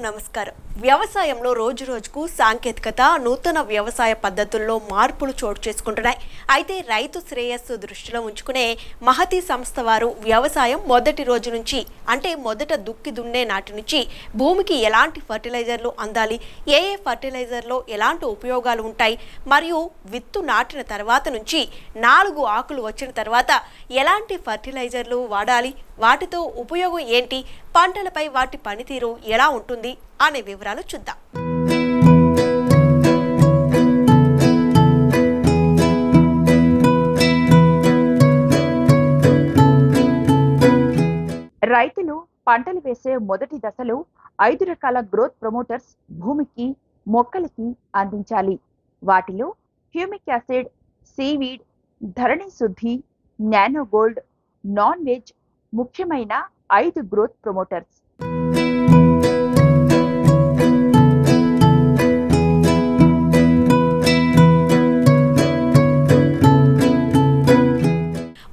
నమస్కారం. వ్యవసాయంలో రోజు రోజుకు సాంకేతికత, నూతన వ్యవసాయ పద్ధతుల్లో మార్పులు చోటు చేసుకుంటున్నాయి. అయితే రైతు శ్రేయస్సు దృష్టిలో ఉంచుకునే మహతి సంస్థ వారు వ్యవసాయం మొదటి రోజు నుంచి అంటే మొదట దుక్కి దున్నే నాటి నుంచి భూమికి ఎలాంటి ఫర్టిలైజర్లు అందాలి, ఏ ఫర్టిలైజర్లో ఎలాంటి ఉపయోగాలు ఉంటాయి, మరియు విత్తు నాటిన తర్వాత నుంచి 4 ఆకులు వచ్చిన తర్వాత ఎలాంటి ఫర్టిలైజర్లు వాడాలి, వాటితో ఉపయోగం ఏంటి, పంటలపై వాటి పనితీరు ఎలా ఉంటుంది అనే వివరాలు చూద్దాం. రైతులు పంటలు వేసే మొదటి దశలో 5 రకాల గ్రోత్ ప్రమోటర్స్ భూమికి, మొక్కలకి అందించాలి. వాటిలో హ్యూమిక్ యాసిడ్, సీవీడ్, ధరణి శుద్ధి, నానో గోల్డ్, నాన్ వెజ్ ముఖ్యమైన 5 గ్రోత్ ప్రమోటర్స్.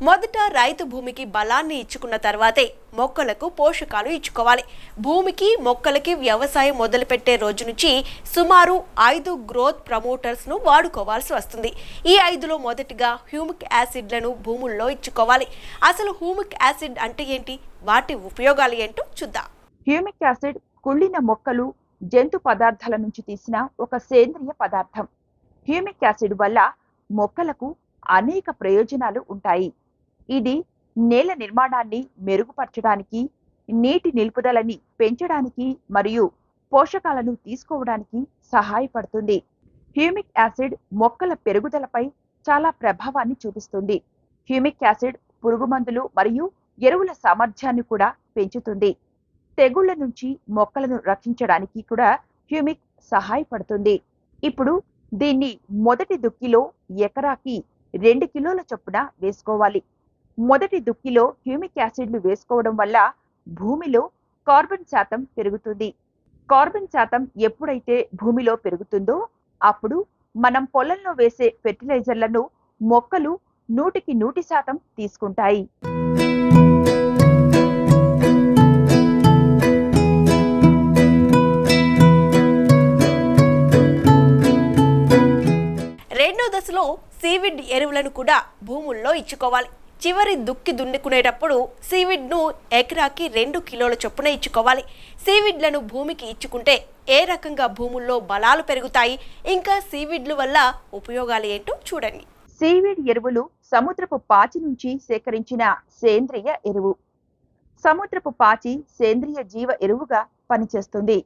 మొదట రైతు భూమికి బలాన్ని ఇచ్చుకున్న తర్వాతే మొక్కలకు పోషకాలు ఇచ్చుకోవాలి. భూమికి, మొక్కలకి వ్యవసాయం మొదలుపెట్టే రోజు నుంచి సుమారు 5 గ్రోత్ ప్రమోటర్స్ ను వాడుకోవాల్సి వస్తుంది. ఈ 5లో మొదటిగా హ్యూమిక్ యాసిడ్లను భూముల్లో ఇచ్చుకోవాలి. అసలు హ్యూమిక్ యాసిడ్ అంటే ఏంటి, వాటి ఉపయోగాలు ఏంటో చూద్దాం. హ్యూమిక్ యాసిడ్ కుళ్ళిన మొక్కలు, జంతు పదార్థాల నుంచి తీసిన ఒక సేంద్రియ పదార్థం. హ్యూమిక్ యాసిడ్ వల్ల మొక్కలకు అనేక ప్రయోజనాలు ఉంటాయి. ఇది నేల నిర్మాణాన్ని మెరుగుపరచడానికి, నీటి నిలుపుదలని పెంచడానికి మరియు పోషకాలను తీసుకోవడానికి సహాయపడుతుంది. హ్యూమిక్ యాసిడ్ మొక్కల పెరుగుదలపై చాలా ప్రభావాన్ని చూపిస్తుంది. హ్యూమిక్ యాసిడ్ పురుగుమందులు మరియు ఎరువుల సామర్థ్యాన్ని కూడా పెంచుతుంది. తెగుళ్ల నుంచి మొక్కలను రక్షించడానికి కూడా హ్యూమిక్ సహాయపడుతుంది. ఇప్పుడు దీన్ని మొదటి దుక్కిలో ఎకరాకి 2 కిలోల చొప్పున వేసుకోవాలి. మొదటి దుక్కిలో హ్యూమిక్ యాసిడ్లు వేసుకోవడం వల్ల భూమిలో కార్బన్ శాతం పెరుగుతుంది. కార్బన్ శాతం ఎప్పుడైతే భూమిలో పెరుగుతుందో అప్పుడు మనం పొలంలో వేసే ఫెర్టిలైజర్లను మొక్కలు 100కి 100% తీసుకుంటాయి. రెండో దశలో సీవిడ్ ఎరువులను కూడా భూముల్లో ఇచ్చుకోవాలి. చివరి దుక్కి దున్నుకునేటప్పుడు సీవిడ్ను ఎకరాకి 2 కిలోల చొప్పున ఇచ్చుకోవాలి. సీవిడ్లను భూమికి ఇచ్చుకుంటే ఏ రకంగా భూముల్లో బలాలు పెరుగుతాయి, ఇంకా సీవిడ్ల వల్ల ఉపయోగాలు ఏంటో చూడండి. సీవిడ్ ఎరువులు సముద్రపు పాచి నుంచి సేకరించిన సేంద్రియ ఎరువు. సముద్రపు పాచి సేంద్రియ జీవ ఎరువుగా పనిచేస్తుంది.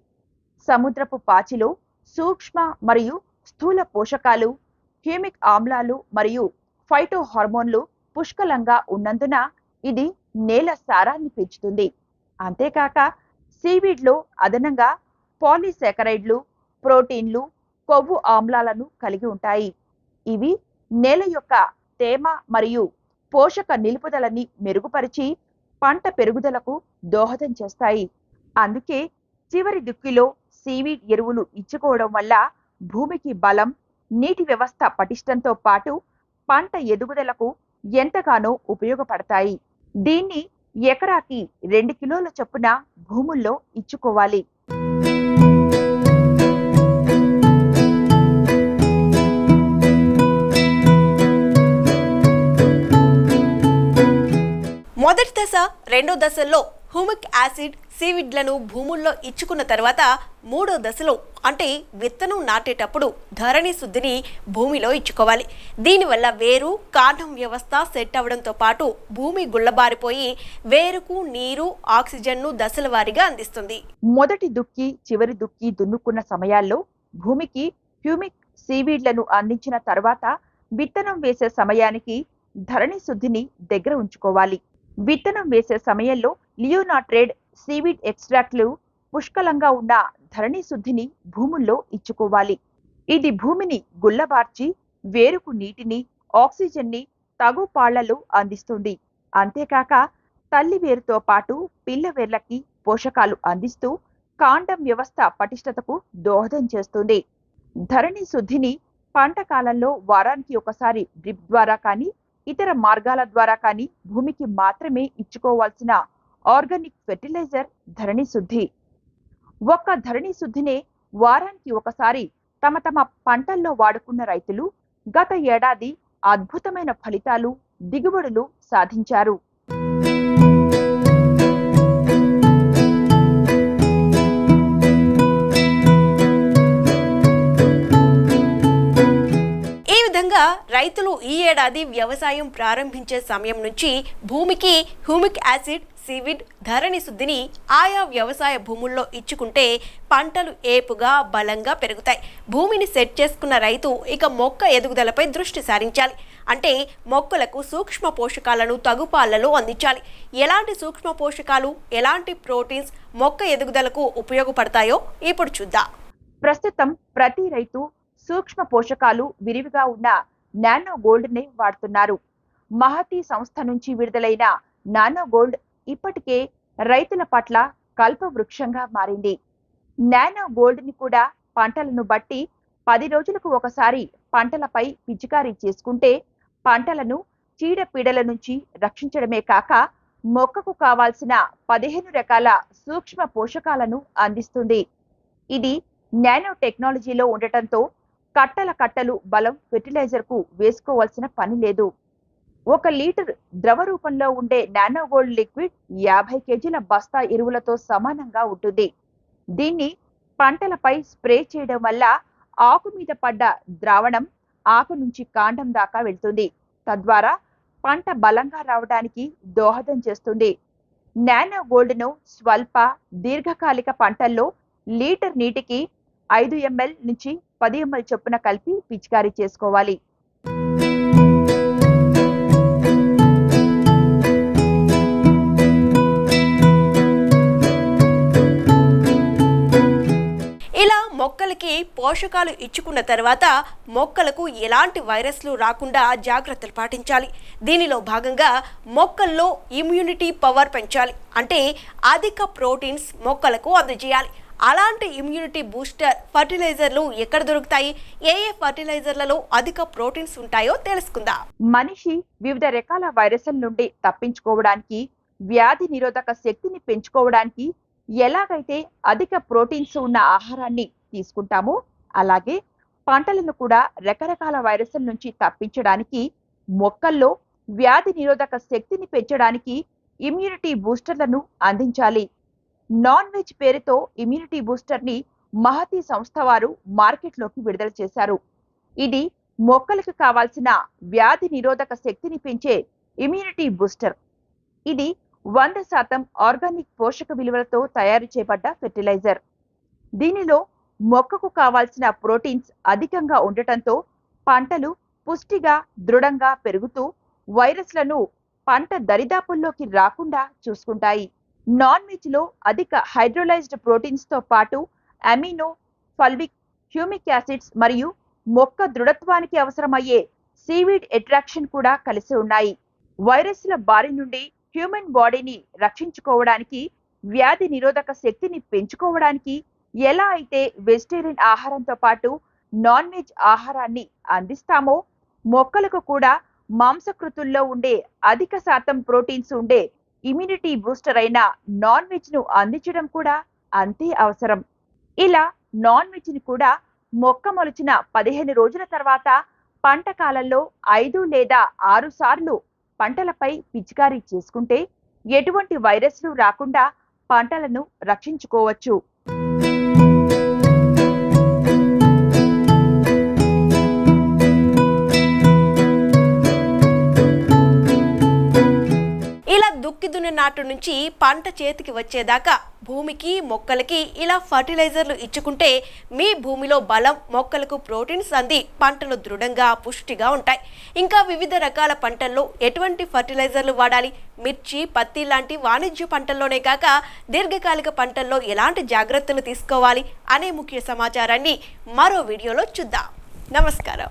సముద్రపు పాచిలో సూక్ష్మ మరియు స్థూల పోషకాలు, హ్యూమిక్ ఆమ్లాలు మరియు ఫైటో హార్మోన్లు పుష్కలంగా ఉన్నందున ఇది నేల సారాన్ని పెంచుతుంది. అంతేకాక సీవీడ్లో అదనంగా పాలీసాకరైడ్లు, ప్రోటీన్లు, కొవ్వు ఆమ్లాలను కలిగి ఉంటాయి. ఇవి నేల యొక్క తేమ మరియు పోషక నిలుపుదలని మెరుగుపరిచి పంట పెరుగుదలకు దోహదం చేస్తాయి. అందుకే చివరి దుక్కిలో సీవీడ్ ఎరువులు ఇచ్చుకోవడం వల్ల భూమికి బలం, నీటి వ్యవస్థ పటిష్టంతో పాటు పంట ఎదుగుదలకు ఎంతగానో ఉపయోగపడతాయి. దీన్ని ఎకరాకి 2 కిలోల చొప్పున భూముల్లో ఇచ్చుకోవాలి. మొదటి దశ, రెండో దశల్లో హ్యూమిక్ యాసిడ్, సీవిడ్లను భూముల్లో ఇచ్చుకున్న తర్వాత మూడో దశలో అంటే విత్తనం నాటేటప్పుడు ధరణి శుద్ధిని భూమిలో ఇచ్చుకోవాలి. దీనివల్ల వేరు, కాండం వ్యవస్థ సెట్ అవడంతో పాటు భూమి గుల్లబారిపోయి వేరుకు నీరు, ఆక్సిజన్ను దశల వారీగా అందిస్తుంది. మొదటి దుక్కి, చివరి దుక్కి దున్నుకున్న సమయాల్లో భూమికి హ్యూమిక్, సీవీడ్లను అందించిన తర్వాత విత్తనం వేసే సమయానికి ధరణి శుద్ధిని దగ్గర ఉంచుకోవాలి. విత్తనం వేసే సమయంలో లియోనాట్రేడ్, సీవీడ్ ఎక్స్ట్రాక్ట్లు పుష్కలంగా ఉన్న ధరణి శుద్ధిని భూముల్లో ఇచ్చుకోవాలి. ఇది భూమిని గుల్లబార్చి వేరుకు నీటిని, ఆక్సిజన్ని తగు పాళ్లలో అందిస్తుంది. అంతేకాక తల్లి వేరుతో పాటు పిల్ల వేర్లకి పోషకాలు అందిస్తూ కాండం వ్యవస్థ పటిష్టతకు దోహదం చేస్తుంది. ధరణి శుద్ధిని పంట కాలంలో వారానికి ఒకసారి డ్రిప్ ద్వారా కానీ ఇతర మార్గాల ద్వారా కానీ భూమికి మాత్రమే ఇచ్చుకోవాల్సిన ఆర్గానిక్ ఫెర్టిలైజర్ ధరణి శుద్ధి. ఒక్క ధరణి శుద్ధినే వారానికి ఒకసారి తమ పంటల్లో వాడుకున్న రైతులు గత ఏడాది అద్భుతమైన ఫలితాలు, దిగుబడులు సాధించారు. ఈ విధంగా రైతులు ఈ ఏడాది వ్యవసాయం ప్రారంభించే సమయం నుంచి భూమికి హ్యూమిక్ యాసిడ్, సీవిడ్, ధరణి శుద్ధిని ఆయా వ్యవసాయ భూముల్లో ఇచ్చుకుంటే పంటలు ఏపుగా బలంగా పెరుగుతాయి. భూమిని సెట్ చేసుకున్న రైతు ఇక మొక్క ఎదుగుదలపై దృష్టి సారించాలి. అంటే మొక్కలకు సూక్ష్మ పోషకాలను తగుపాలలో అందించాలి. ఎలాంటి సూక్ష్మ పోషకాలు, ఎలాంటి ప్రోటీన్స్ మొక్క ఎదుగుదలకు ఉపయోగపడతాయో ఇప్పుడు చూద్దాం. ప్రస్తుతం ప్రతి రైతు సూక్ష్మ పోషకాలు విరివిగా ఉన్న నానో గోల్డ్ నే వాడుతున్నారు. మహతి సంస్థ నుంచి విడుదలైన నానో గోల్డ్ ఇప్పటికే రైతుల పట్ల కల్పవృక్షంగా మారింది. నానో గోల్డ్ ని కూడా పంటలను బట్టి 10 రోజులకు ఒకసారి పంటలపై పిచికారీ చేసుకుంటే పంటలను చీడపీడల నుంచి రక్షించడమే కాక మొక్కకు కావాల్సిన 15 రకాల సూక్ష్మ పోషకాలను అందిస్తుంది. ఇది నానో టెక్నాలజీలో ఉండటంతో కట్టలు బలం ఫెర్టిలైజర్ కు వేసుకోవాల్సిన పని లేదు. 1 లీటర్ ద్రవ రూపంలో ఉండే నానో గోల్డ్ లిక్విడ్ 50 కేజీల బస్తా ఎరువులతో సమానంగా ఉంటుంది. దీన్ని పంటలపై స్ప్రే చేయడం వల్ల ఆకు మీద పడ్డ ద్రావణం ఆకు నుంచి కాండం దాకా వెళ్తుంది. తద్వారా పంట బలంగా రావడానికి దోహదం చేస్తుంది. నానో గోల్డ్ ను స్వల్ప, దీర్ఘకాలిక పంటల్లో లీటర్ నీటికి 5 ml నుంచి 10 ml చొప్పున కలిపి పిచికారీ చేసుకోవాలి. ఇలా మొక్కలకి పోషకాలు ఇచ్చుకున్న తర్వాత మొక్కలకు ఎలాంటి వైరస్లు రాకుండా జాగ్రత్తలు పాటించాలి. దీనిలో భాగంగా మొక్కల్లో ఇమ్యూనిటీ పవర్ పెంచాలి. అంటే అధిక ప్రోటీన్స్ మొక్కలకు అందజేయాలి. అలాంటి ఇమ్యూనిటీ బూస్టర్ ఫర్టిలైజర్లు ఎక్కడ దొరుకుతాయి, ఏ ఫర్టిలైజర్లలో అధిక ప్రోటీన్స్ ఉంటాయో తెలుసుకుందాం. మనిషి వివిధ రకాల వైరస్ల నుండి తప్పించుకోవడానికి, వ్యాధి నిరోధక శక్తిని పెంచుకోవడానికి ఎలాగైతే అధిక ప్రోటీన్స్ ఉన్న ఆహారాన్ని తీసుకుంటామో అలాగే పంటలను కూడా రకరకాల వైరస్ల నుంచి తప్పించడానికి మొక్కల్లో వ్యాధి నిరోధక శక్తిని పెంచడానికి ఇమ్యూనిటీ బూస్టర్లను అందించాలి. నాన్ వెజ్ పేరుతో ఇమ్యూనిటీ బూస్టర్ ని మహతి సంస్థ వారు మార్కెట్లోకి విడుదల చేశారు. ఇది మొక్కలకు కావాల్సిన వ్యాధి నిరోధక శక్తిని పెంచే ఇమ్యూనిటీ బూస్టర్. ఇది 100% ఆర్గానిక్ పోషక విలువలతో తయారు చేయబడ్డ ఫెర్టిలైజర్. దీనిలో మొక్కకు కావాల్సిన ప్రోటీన్స్ అధికంగా ఉండటంతో పంటలు పుష్టిగా, దృఢంగా పెరుగుతూ వైరస్లను పంట దరిదాపుల్లోకి రాకుండా చూసుకుంటాయి. నాన్ వెజ్ లో అధిక హైడ్రోలైజ్డ్ ప్రోటీన్స్ తో పాటు అమినో, ఫల్విక్, హ్యూమిక్ యాసిడ్స్ మరియు మొక్క దృఢత్వానికి అవసరమయ్యే సీవీడ్ అట్రాక్షన్ కూడా కలిసి ఉన్నాయి. వైరస్ల బారి నుండి హ్యూమన్ బాడీని రక్షించుకోవడానికి, వ్యాధి నిరోధక శక్తిని పెంచుకోవడానికి ఎలా అయితే వెజిటేరియన్ ఆహారంతో పాటు నాన్ వెజ్ ఆహారాన్ని అందిస్తామో మొక్కలకు కూడా మాంసకృతుల్లో ఉండే అధిక శాతం ప్రోటీన్స్ ఉండే ఇమ్యూనిటీ బూస్టర్ అయిన నాన్ వెజ్ ను అందించడం కూడా అంతే అవసరం. ఇలా నాన్ వెజ్ ని కూడా మొక్క మొలిచిన 15 రోజుల తర్వాత పంట కాలంలో 5 లేదా 6 సార్లు పంటలపై పిచికారీ చేసుకుంటే ఎటువంటి వైరస్లు రాకుండా పంటలను రక్షించుకోవచ్చు. ఇలా దుక్కి దున్ని నాటు నుంచి పంట చేతికి వచ్చేదాకా భూమికి, మొక్కలకి ఇలా ఫర్టిలైజర్లు ఇచ్చుకుంటే మీ భూమిలో బలం, మొక్కలకు ప్రోటీన్స్ అంది పంటలు దృఢంగా, పుష్టిగా ఉంటాయి. ఇంకా వివిధ రకాల పంటల్లో ఎటువంటి ఫర్టిలైజర్లు వాడాలి, మిర్చి, పత్తి లాంటి వాణిజ్య పంటల్లోనే కాక దీర్ఘకాలిక పంటల్లో ఎలాంటి జాగ్రత్తలు తీసుకోవాలి అనే ముఖ్య సమాచారాన్ని మరో వీడియోలో చూద్దాం. నమస్కారం.